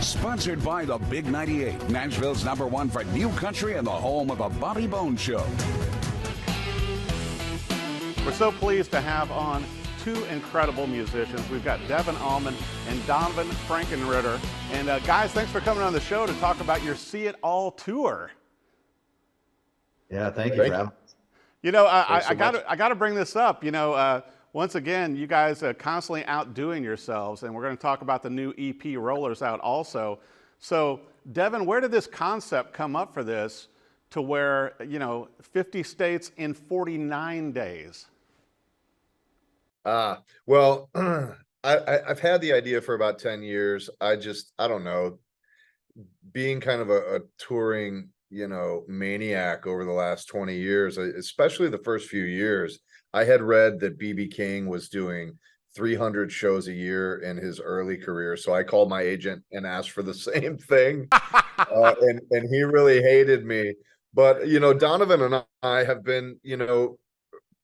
Sponsored by the Big 98, Nashville's #1 for new country and the home of the Bobby Bones Show. We're so pleased to have on two incredible musicians. We've got Devon Allman and Donavon Frankenreiter. And guys, thanks for coming on the show to talk about your See It All tour. Yeah, thank you for having us. You know, I got to bring this up. You know, once again, you guys are constantly outdoing yourselves, and we're going to talk about the new EP Rollers out also. So, Devon, where did this concept come up for this to where, you know, 50 states in 49 days? Well, I've had the idea for about 10 years. I don't know, being kind of a touring, you know, maniac over the last 20 years, especially the first few years. I had read that B.B. King was doing 300 shows a year in his early career. So I called my agent and asked for the same thing. And he really hated me. But, you know, Donavon and I have been, you know,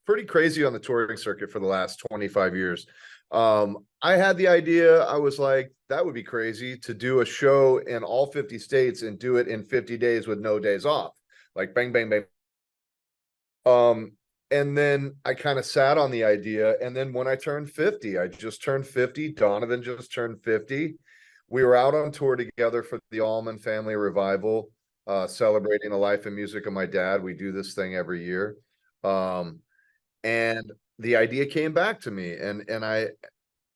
pretty crazy on the touring circuit for the last 25 years. I had the idea, I was like, that would be crazy to do a show in all 50 states and do it in 50 days with no days off. Like bang, bang, bang. And then I kind of sat on the idea. And then when I turned 50, I just turned 50. Donavon just turned 50. We were out on tour together for the Allman Family Revival, celebrating the life and music of my dad. We do this thing every year. And the idea came back to me. And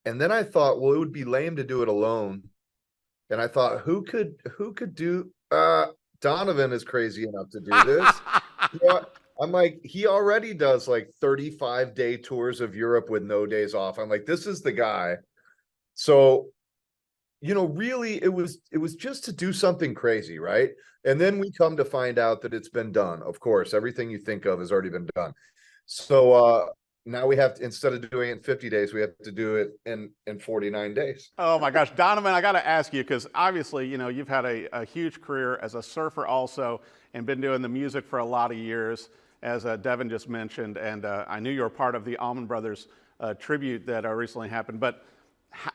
then I thought, well, it would be lame to do it alone. And I thought, who could do, Donavon is crazy enough to do this. You know, I'm like, he already does like 35-day tours of Europe with no days off. I'm like, this is the guy. So, you know, really it was just to do something crazy, right? And then we come to find out that it's been done. Of course, everything you think of has already been done. So now we have to, instead of doing it in 50 days, we have to do it in 49 days. Oh my gosh, Donavon, I got to ask you, because obviously, you know, you've had a huge career as a surfer also, and been doing the music for a lot of years, as Devon just mentioned, and I knew you were part of the Allman Brothers tribute that recently happened. But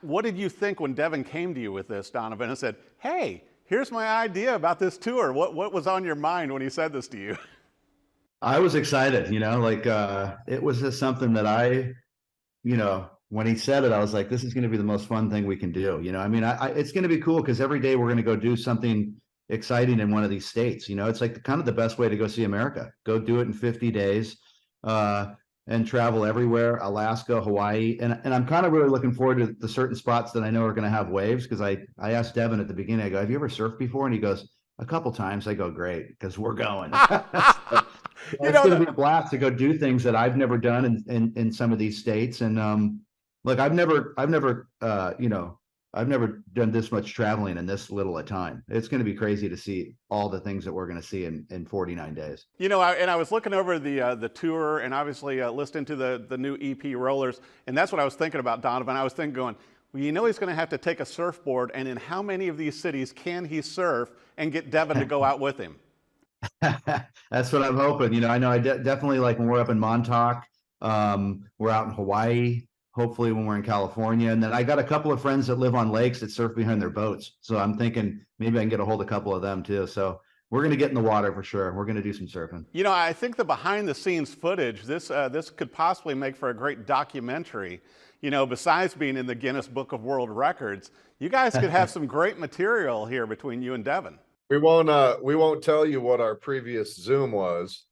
what did you think when Devon came to you with this, Donavon, and said, hey, here's my idea about this tour? What was on your mind when he said this to you? I was excited, you know, like it was just something that you know, when he said it, I was like, this is going to be the most fun thing we can do. You know, I mean, it's going to be cool because every day we're going to go do something exciting in one of these states. You know, it's like kind of the best way to go see America. Go do it in 50 days and travel everywhere, Alaska, Hawaii. And I'm kind of really looking forward to the certain spots that I know are going to have waves, because I asked Devon at the beginning, I go, have you ever surfed before? And he goes, a couple times. I go, great, because we're going. So it's going to be a blast to go do things that I've never done in some of these states. And look, I've never you know, I've never done this much traveling in this little a time. It's going to be crazy to see all the things that we're going to see in 49 days. You know, I was looking over the tour, and obviously listening to the new EP Rollers, and that's what I was thinking about, Donavon. I was thinking, going, well, you know, he's going to have to take a surfboard, and in how many of these cities can he surf and get Devon to go out with him? That's what I'm hoping. You know, I know I definitely, like when we're up in Montauk, we're out in Hawaii, hopefully when we're in California. And then I got a couple of friends that live on lakes that surf behind their boats. So I'm thinking maybe I can get a hold of a couple of them too. So we're going to get in the water for sure. We're going to do some surfing. You know, I think the behind the scenes footage, this could possibly make for a great documentary. You know, besides being in the Guinness Book of World Records, you guys could have some great material here between you and Devon. We won't tell you what our previous Zoom was.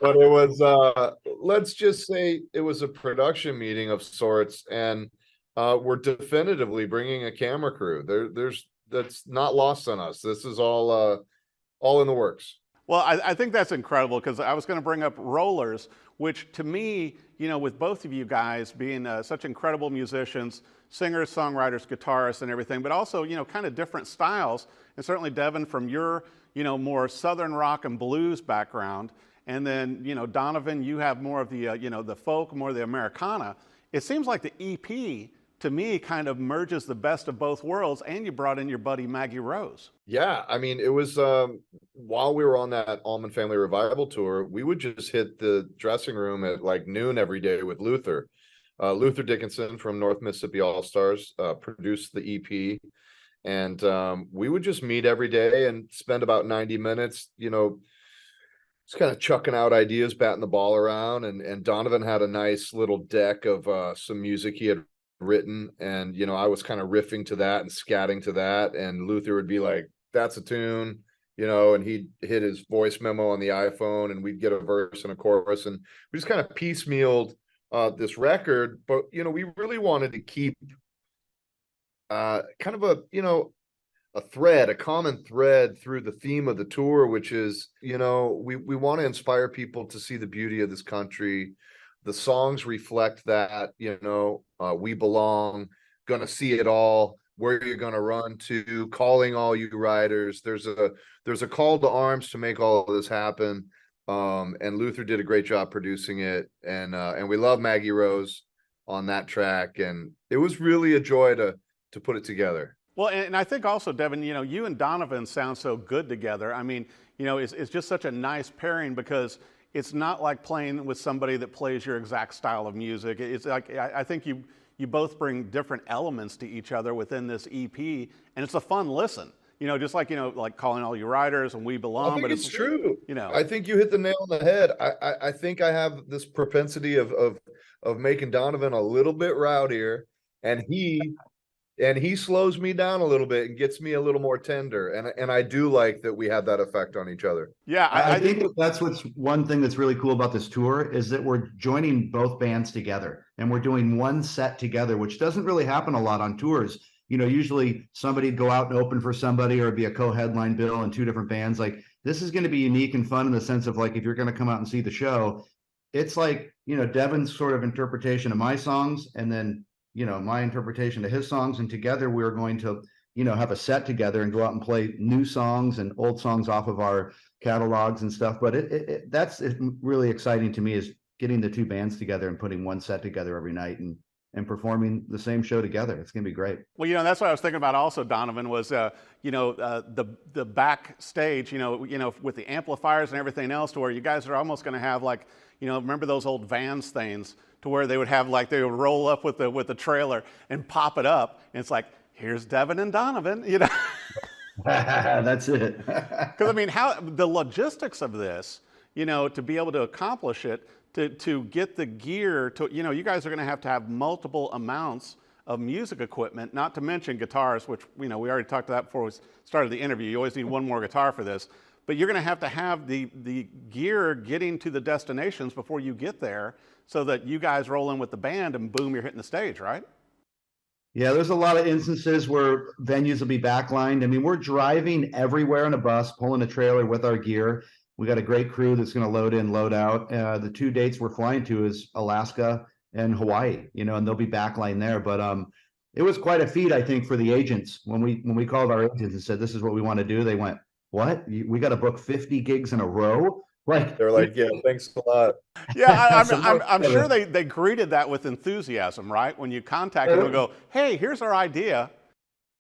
But it was, let's just say it was a production meeting of sorts, and we're definitively bringing a camera crew. That's not lost on us. This is all in the works. Well, I think that's incredible, because I was going to bring up Rollers, which to me, you know, with both of you guys being such incredible musicians, singers, songwriters, guitarists, and everything, but also, you know, kind of different styles. And certainly Devon, from your, you know, more Southern rock and blues background, and then, you know, Donavon, you have more of the, you know, the folk, more of the Americana. It seems like the EP, to me, kind of merges the best of both worlds, and you brought in your buddy Maggie Rose. Yeah, I mean, it was while we were on that Allman Family Revival tour, we would just hit the dressing room at like noon every day with Luther. Luther Dickinson from North Mississippi All Stars produced the EP, and we would just meet every day and spend about 90 minutes, just kind of chucking out ideas, batting the ball around. And Donovan had a nice little deck of some music he had written, and I was kind of riffing to that and scatting to that, and Luther would be like, "That's a tune," and he'd hit his voice memo on the iPhone, and we'd get a verse and a chorus, and we just kind of piecemealed this record. But we really wanted to keep kind of a common thread through the theme of the tour, which is, we want to inspire people to see the beauty of this country. The songs reflect that, we belong, gonna see it all, where you're gonna run to, calling all you riders. There's a call to arms to make all of this happen. And Luther did a great job producing it. And we love Maggie Rose on that track. And it was really a joy to put it together. Well, and I think also, Devon, you and Donovan sound so good together. I mean, it's just such a nice pairing, because it's not like playing with somebody that plays your exact style of music. It's like, I think you both bring different elements to each other within this EP, and it's a fun listen. Just like, like Calling All You Riders and We Belong. I think but it's true. I I think you hit the nail on the head. I think I have this propensity of making Donovan a little bit rowdier, and he slows me down a little bit and gets me a little more tender. And I do like that we have that effect on each other. Yeah, I think that's what's one thing that's really cool about this tour, is that we're joining both bands together and we're doing one set together, which doesn't really happen a lot on tours. Usually somebody'd go out and open for somebody, or it'd be a co-headline bill and two different bands. Like, this is going to be unique and fun in the sense of, like, if you're going to come out and see the show, it's like, Devon's sort of interpretation of my songs, and then my interpretation to his songs, and together we're going to have a set together and go out and play new songs and old songs off of our catalogs and stuff. But that's really exciting to me, is getting the two bands together and putting one set together every night and performing the same show together. It's gonna be great. Well, that's what I was thinking about also, Donovan, was the backstage, with the amplifiers and everything else, to where you guys are almost going to have, like, remember those old Vans things, to where they would have, like, they would roll up with the trailer and pop it up, and it's like, here's Devon and Donovan, That's it. Because I mean, how the logistics of this, to be able to accomplish it, to get the gear, to you guys are going to have multiple amounts of music equipment, not to mention guitars, which we already talked about before we started the interview. You always need one more guitar for this, but you're going to have the gear getting to the destinations before you get there, so that you guys roll in with the band and boom, you're hitting the stage, right? Yeah, there's a lot of instances where venues will be backlined. I mean, we're driving everywhere in a bus, pulling a trailer with our gear. We got a great crew that's going to load in, load out. The two dates we're flying to is Alaska and Hawaii, and they'll be backline there. But it was quite a feat, I think, for the agents. When we called our agents and said, this is what we want to do, they went, what? We got to book 50 gigs in a row? Like, they're like, yeah, thanks a lot. Yeah, I'm sure they greeted that with enthusiasm, right? When you contacted them and go, hey, here's our idea.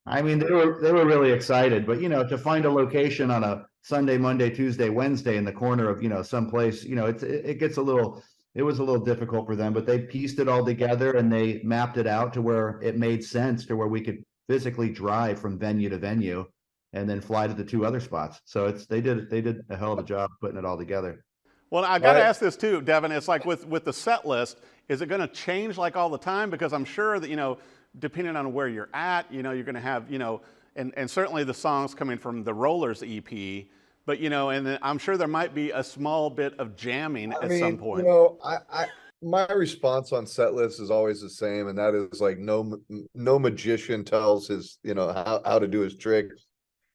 I mean, they were really excited, but to find a location on a Sunday, Monday, Tuesday, Wednesday in the corner of someplace, it was a little difficult for them, but they pieced it all together and they mapped it out to where it made sense, to where we could physically drive from venue to venue and then fly to the two other spots. So they did a hell of a job putting it all together. Well, I got to ask this too, Devon. It's like with the set list, is it going to change like all the time? Because I'm sure that depending on where you're at, you're going to have and certainly the songs coming from the Rollers EP, but and then I'm sure there might be a small bit of jamming at some point. My response on set lists is always the same, and that is like no magician tells his how to do his tricks.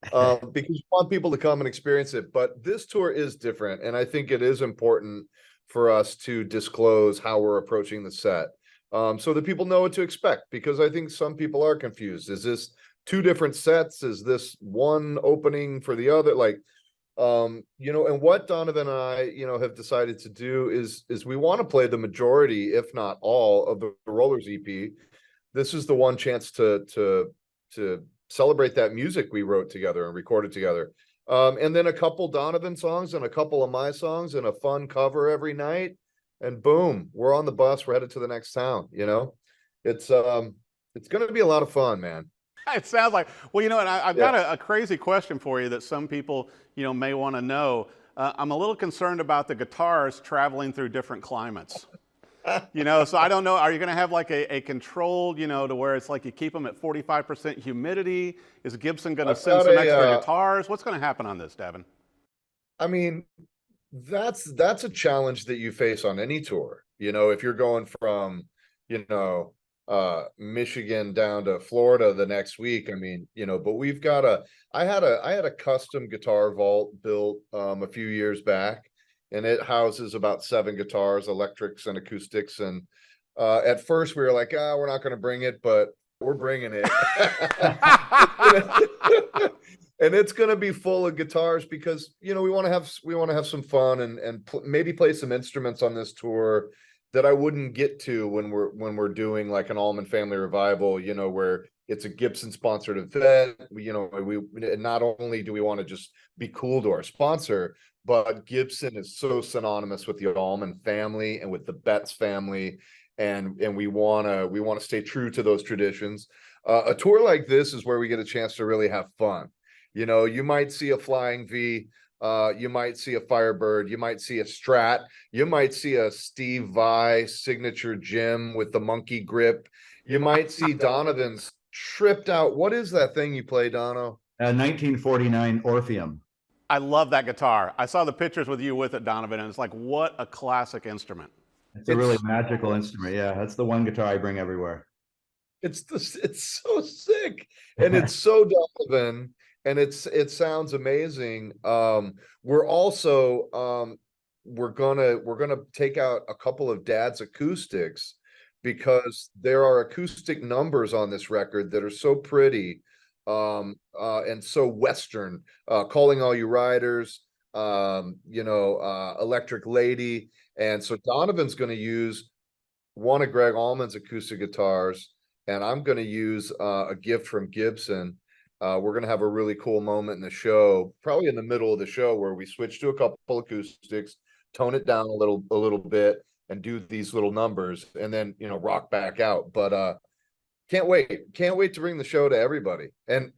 Because you want people to come and experience it. But this tour is different, and I think it is important for us to disclose how we're approaching the set, so that people know what to expect, because I think some people are confused. Is this two different sets? Is this one opening for the other? Like, and what Donovan and I, have decided to do is we want to play the majority, if not all, of the Rollers EP. This is the one chance to celebrate that music we wrote together and recorded together. And then a couple Donovan songs and a couple of my songs and a fun cover every night. and boom, we're on the bus. We're headed to the next town. It's going to be a lot of fun, man. It sounds like, well, and I've Yeah. got a crazy question for you that some people, may want to know. I'm a little concerned about the guitars traveling through different climates. So I don't know, are you going to have like a controlled, to where it's like you keep them at 45% humidity? Is Gibson going to I've send got some a, extra guitars? What's going to happen on this, Devon? I mean, that's a challenge that you face on any tour. If you're going from, Michigan down to Florida the next week, I mean, but we've got I had a custom guitar vault built a few years back, and it houses about 7 guitars, electrics and acoustics. And at first we were like, we're not going to bring it, but we're bringing it. And it's going to be full of guitars because, we want to have some fun and maybe play some instruments on this tour that I wouldn't get to when we're doing like an Allman Family Revival, where it's a Gibson sponsored event. We not only do we want to just be cool to our sponsor, but Gibson is so synonymous with the Allman family and with the Betts family, and we want to stay true to those traditions. A tour like this is where we get a chance to really have fun. You might see a Flying V, you might see a Firebird, you might see a Strat, you might see a Steve Vai signature Jim with the monkey grip. You might see Donovan's tripped out. What is that thing you play, Dono? 1949 Orpheum. I love that guitar. I saw the pictures with you with it, Donovan, and it's like, what a classic instrument. It's a really magical instrument. Yeah, that's the one guitar I bring everywhere. It's so sick, and it's so Donovan. And it sounds amazing. We're also we're gonna take out a couple of Dad's acoustics because there are acoustic numbers on this record that are so pretty and so Western. Calling All You Riders, Electric Lady, and so Donovan's going to use one of Greg Allman's acoustic guitars, and I'm going to use a gift from Gibson. We're going to have a really cool moment in the show, probably in the middle of the show, where we switch to a couple acoustics, tone it down a little bit, and do these little numbers, and then rock back out. But can't wait to bring the show to everybody, and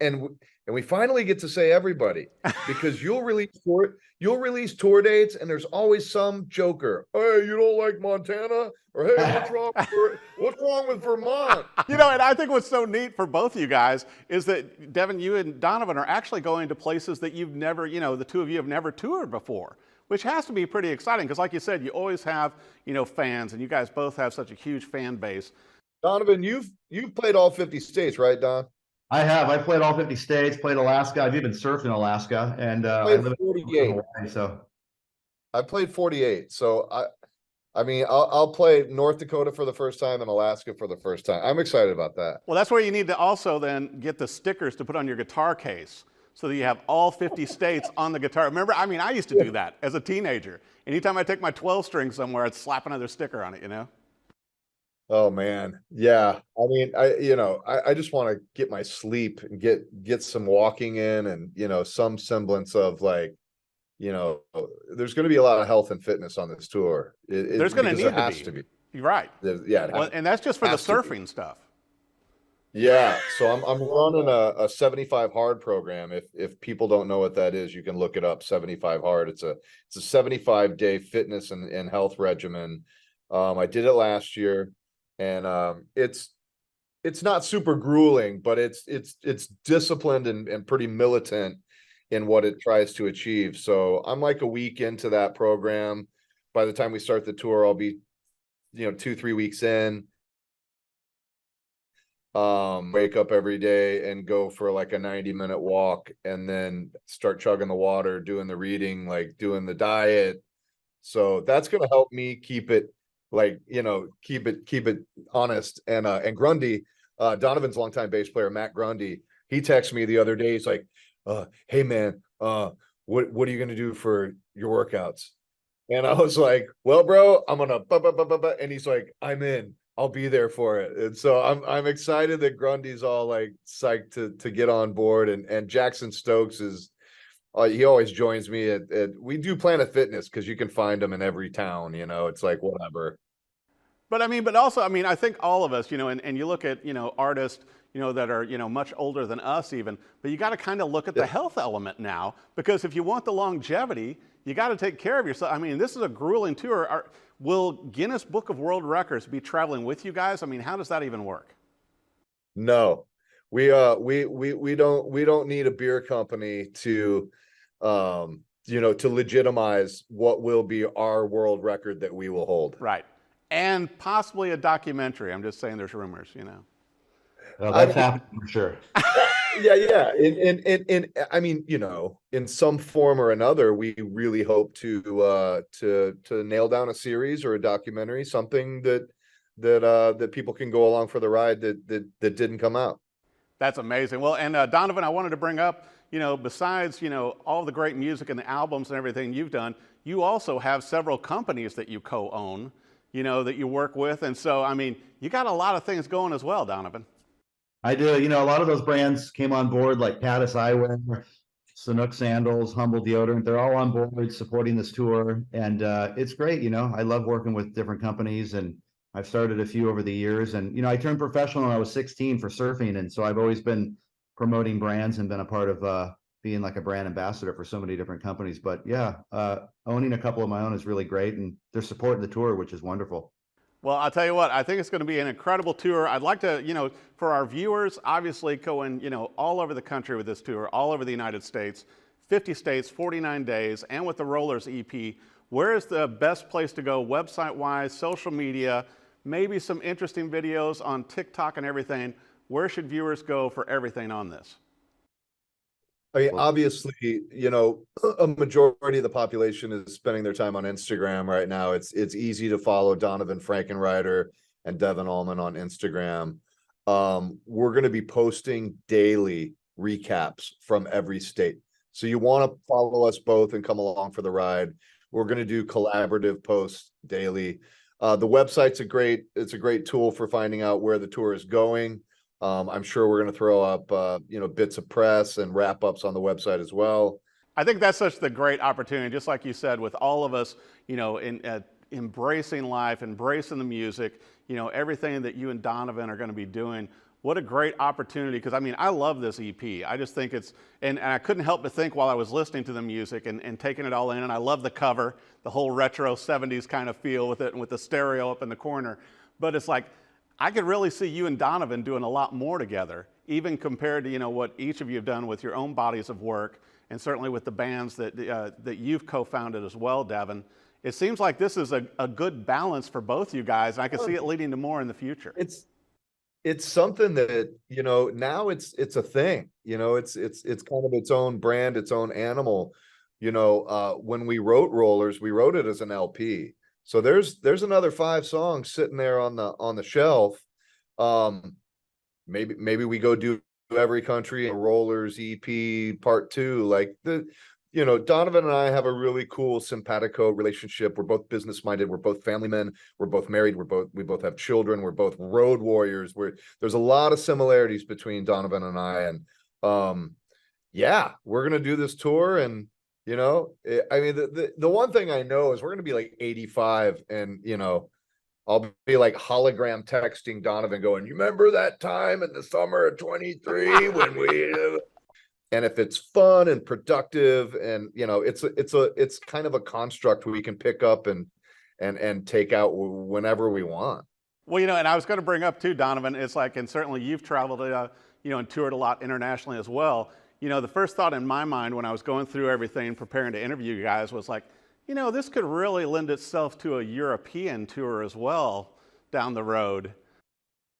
we finally get to say everybody, because you'll release tour dates, and there's always some joker. Hey, you don't like Montana? Or hey, what's wrong with Vermont? And I think what's so neat for both of you guys is that, Devon, you and Donovan are actually going to places that you've never, the two of you have never toured before, which has to be pretty exciting because, like you said, you always have, fans, and you guys both have such a huge fan base. Donovan, you've played all 50 states, right, Don? I have. I played all 50 states, played Alaska. I've even surfed in Alaska, and I live in 48. Hawaii, so I played 48. So I mean, I'll play North Dakota for the first time and Alaska for the first time. I'm excited about that. Well, that's where you need to also then get the stickers to put on your guitar case so that you have all 50 states on the guitar. Remember, I used to do that as a teenager. Anytime I take my 12 string somewhere, I'd slap another sticker on it, Oh man. Yeah. I mean, I just want to get my sleep and get some walking in, and, some semblance of like, there's going to be a lot of health and fitness on this tour. There's going to need to be. You're right. Yeah. Well, and that's just for the surfing stuff. Yeah. So I'm running a 75 hard program. If people don't know what that is, you can look it up. 75 hard. It's a 75-day fitness and health regimen. I did it last year, and it's not super grueling, but it's disciplined and pretty militant in what it tries to achieve. So I'm like a week into that program. By the time we start the tour, I'll be 2-3 weeks in. Wake up every day and go for like a 90-minute walk, and then start chugging the water, doing the reading, like doing the diet. So that's going to help me keep it keep it honest. And Grundy, Donovan's longtime bass player, Matt Grundy, he texted me the other day. He's like, hey man, what are you going to do for your workouts? And I was like, well, bro, I'm going to, and he's like, I'm in. I'll be there for it. And so I'm excited that Grundy's all like psyched to get on board, and Jackson Stokes is he always joins me we do Planet Fitness because you can find them in every town. It's like whatever. But I mean, but also, I mean, I think all of us, and you look at, artists, that are, much older than us even, but you got to kind of look at the health element now, because if you want the longevity, you got to take care of yourself. I mean, this is a grueling tour. Will Guinness Book of World Records be traveling with you guys? I mean, how does that even work? No, we don't need a beer company to, to legitimize what will be our world record that we will hold. Right. And possibly a documentary. I'm just saying there's rumors, Well, that's happening for sure. Yeah. I mean, in some form or another, we really hope to nail down a series or a documentary, something that people can go along for the ride that didn't come out. That's amazing. Well, and Donovan, I wanted to bring up, besides, all the great music and the albums and everything you've done, you also have several companies that you co-own, that you work with. And so, I mean, you got a lot of things going as well, Donovan. I do. A lot of those brands came on board, like Caddis Eyewear, Sanuk Sandals, Humble Deodorant. They're all on board supporting this tour. And it's great. I love working with different companies, and I've started a few over the years. And, I turned professional when I was 16 for surfing. And so I've always been promoting brands and been a part of being like a brand ambassador for so many different companies. But yeah, owning a couple of my own is really great. And they're supporting the tour, which is wonderful. Well, I'll tell you what, I think it's going to be an incredible tour. I'd like to, for our viewers, obviously going, all over the country with this tour, all over the United States, 50 states, 49 days, and with the Rollers EP, where is the best place to go website-wise, social media, maybe some interesting videos on TikTok and everything? Where should viewers go for everything on this? I mean, obviously, a majority of the population is spending their time on Instagram right now. It's easy to follow Donavon Frankenreiter and Devon Allman on Instagram. We're going to be posting daily recaps from every state. So you want to follow us both and come along for the ride. We're going to do collaborative posts daily. The website's a great tool for finding out where the tour is going. I'm sure we're going to throw up, bits of press and wrap-ups on the website as well. I think that's such the great opportunity, just like you said, with all of us, embracing life, embracing the music, everything that you and Donovan are going to be doing. What a great opportunity, because I mean, I love this EP. I just think it's, and I couldn't help but think while I was listening to the music and taking it all in, and I love the cover, the whole retro 70s kind of feel with it, and with the stereo up in the corner. But it's like, I could really see you and Donovan doing a lot more together, even compared to, what each of you have done with your own bodies of work, and certainly with the bands that you've co-founded as well, Devon. It seems like this is a good balance for both you guys, and I can see it leading to more in the future. It's something that, now it's a thing, it's kind of its own brand, its own animal. When we wrote Rollers, we wrote it as an LP. So there's another 5 songs sitting there on the shelf. Maybe we go do every country, Rollers EP part 2. Like Donovan and I have a really cool simpatico relationship. We're both business minded. We're both family men. We're both married. We both have children. We're both road warriors. There's a lot of similarities between Donovan and I. And yeah, we're gonna do this tour. And I mean, the one thing I know is we're going to be like 85, and, I'll be like hologram texting Donovan going, you remember that time in the summer of 23 when we, and if it's fun and productive and, it's kind of a construct we can pick up and take out whenever we want. Well, and I was going to bring up too, Donovan, it's like, and certainly you've traveled, and toured a lot internationally as well. The first thought in my mind when I was going through everything, preparing to interview you guys, was like, this could really lend itself to a European tour as well down the road.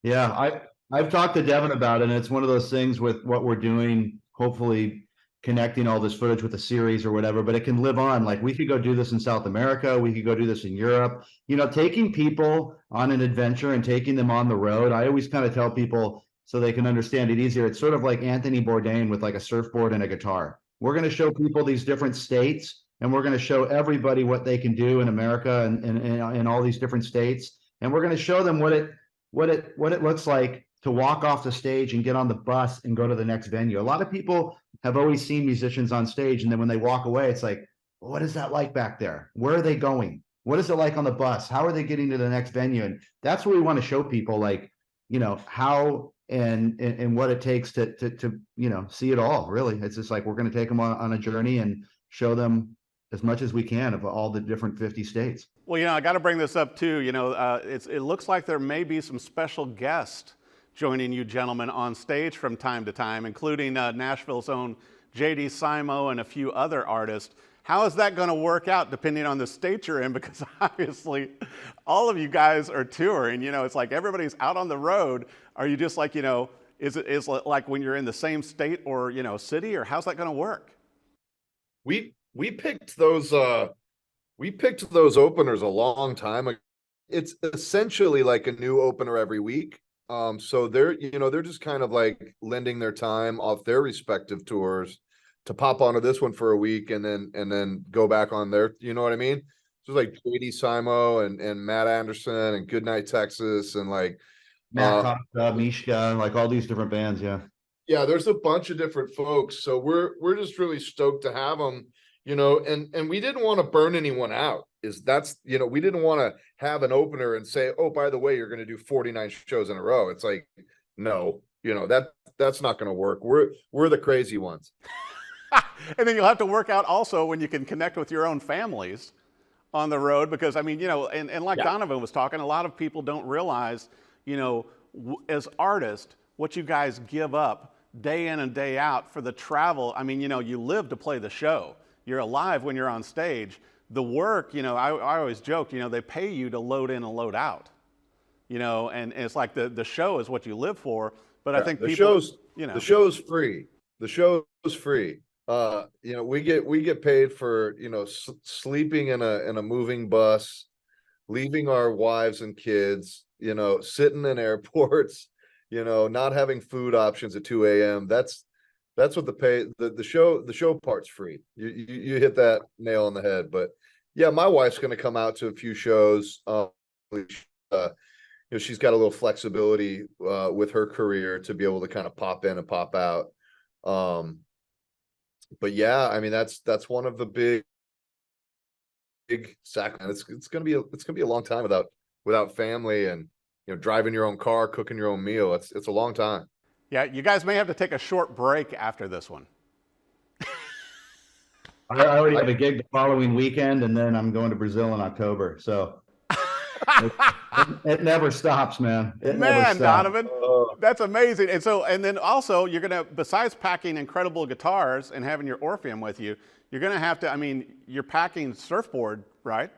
Yeah, I've talked to Devon about it, and it's one of those things with what we're doing, hopefully connecting all this footage with a series or whatever, but it can live on. Like, we could go do this in South America, we could go do this in Europe. Taking people on an adventure and taking them on the road, I always kind of tell people, so they can understand it easier, it's sort of like Anthony Bourdain with like a surfboard and a guitar. We're going to show people these different states, and we're going to show everybody what they can do in America and in all these different states. And we're going to show them what it looks like to walk off the stage and get on the bus and go to the next venue. A lot of people have always seen musicians on stage, and then when they walk away, it's like, what is that like back there? Where are they going? What is it like on the bus? How are they getting to the next venue? And that's what we want to show people, like, you know, how and what it takes to you know, see it all. Really, it's just like we're going to take them on a journey and show them as much as we can of all the different 50 states. Well, you know, I got to bring this up too. You know, it looks like there may be some special guests joining you gentlemen on stage from time to time, including Nashville's own J.D. Simo and a few other artists. How is that going to work out depending on the state you're in? Because obviously all of you guys are touring. You know, it's like everybody's out on the road. Are you just like, you know, is it like when you're in the same state or, you know, city, or how's that going to work? We picked those openers a long time ago. It's essentially like a new opener every week. So they're just kind of like lending their time off their respective tours to pop onto this one for a week and then go back on their, you know what I mean? So it's like J.D. Simo and Matt Anderson and Goodnight Texas and like Matt Costa, Mishka, like all these different bands. Yeah. Yeah, there's a bunch of different folks. So we're just really stoked to have them, you know, and we didn't want to burn anyone out. You know, we didn't want to have an opener and say, oh, by the way, you're going to do 49 shows in a row. It's like, no, you know, that's not going to work. We're the crazy ones. And then you'll have to work out also when you can connect with your own families on the road, because I mean, you know, and like Donovan was talking, a lot of people don't realize, you know, as artists, what you guys give up day in and day out for the travel. I mean, you know, you live to play the show. You're alive when you're on stage. The work, you know, I always joke, you know, they pay you to load in and load out, you know, and it's like the show is what you live for. But I think the people, you know, the show's free. The show's free. You know, we get paid for, you know, sleeping in a moving bus, leaving our wives and kids, you know, sitting in airports, you know, not having food options at 2 a.m. That's what the show part's free. You hit that nail on the head. But yeah, my wife's going to come out to a few shows. You know, she's got a little flexibility with her career to be able to kind of pop in and pop out. But yeah, I mean, that's one of the big sacrifices. It's gonna be a long time without family and, you know, driving your own car, cooking your own meal. It's a long time. yeah, you guys may have to take a short break after this one. I already have a gig the following weekend, and then I'm going to Brazil in October. So it never stops, man. It never stops. Donovan, that's amazing. And then also you're gonna, besides packing incredible guitars and having your Orpheum with you, you're gonna have to, I mean, you're packing surfboard, right?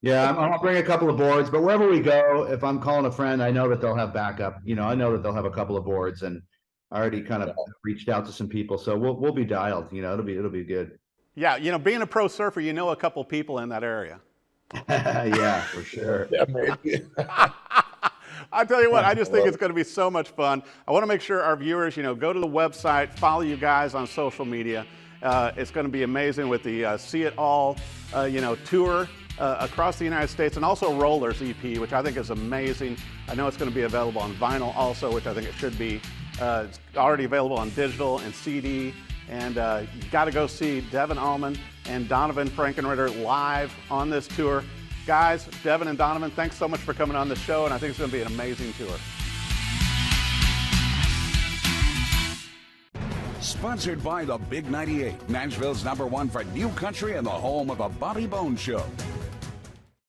Yeah, I'll bring a couple of boards, but wherever we go, if I'm calling a friend, I know that they'll have backup. You know, I know that they'll have a couple of boards, and I already kind of reached out to some people, so we'll be dialed. You know, it'll be good. Yeah, you know, being a pro surfer, you know a couple people in that area. Yeah, for sure. Yeah, maybe. I tell you what, I just think it's going to be so much fun. I want to make sure our viewers, you know, go to the website, follow you guys on social media. It's going to be amazing with the See It All, you know, tour across the United States, and also Rollers EP, which I think is amazing. I know it's going to be available on vinyl also, which I think it should be. It's already available on digital and CD. And you got to go see Devon Allman and Donavon Frankenreiter live on this tour. Guys, Devon and Donovan, thanks so much for coming on the show, and I think it's going to be an amazing tour. Sponsored by the Big 98, Nashville's #1 for new country and the home of the Bobby Bones Show.